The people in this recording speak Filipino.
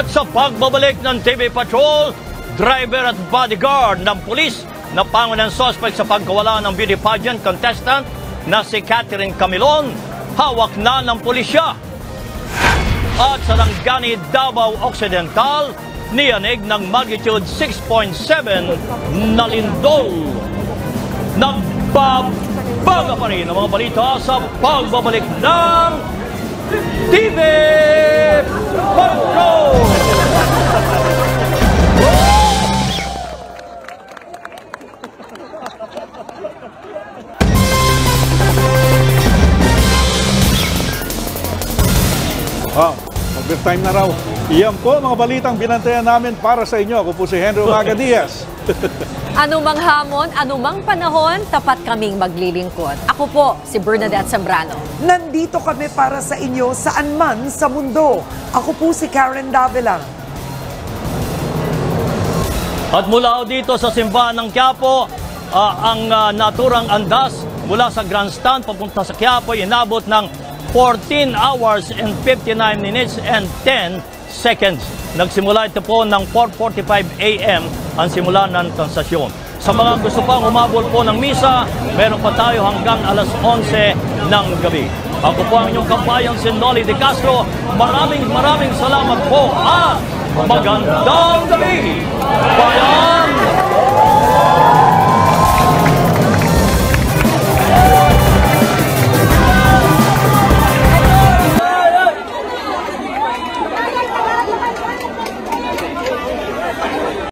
At sa pagbabalik ng TV Patrol, driver at bodyguard ng pulis na pangunang suspect sa pagkawala ng beauty pageant contestant na si Catherine Camilon, hawak na ng pulisya. At sa Langani, Davao Occidental, niyanig ng magnitude 6.7 na lindol. Nagbabaga pa rin ang mga balita sa pagbabalik ng TV Patrol! Overtime na raw. Iyan po mga balitang binantayan namin para sa inyo. Ako po si Henry Umaga Diaz. Anumang hamon, anumang panahon, tapat kaming maglilingkod. Ako po, si Bernadette Zambrano. Nandito kami para sa inyo saan man sa mundo. Ako po si Karen Davila. At mula dito sa simbahan ng Quiapo, ang naturang andas mula sa grandstand papunta sa Quiapo inabot ng 14 hours and 59 minutes and 10 seconds. Nagsimula ito po ng 4:45 a.m. ang simula ng transasyon. Sa mga gusto pang umabol po ng misa, meron pa tayo hanggang alas 11 ng gabi. Ako po ang inyong kabayan, si Noli De Castro. Maraming salamat po at magandang gabi, bayan!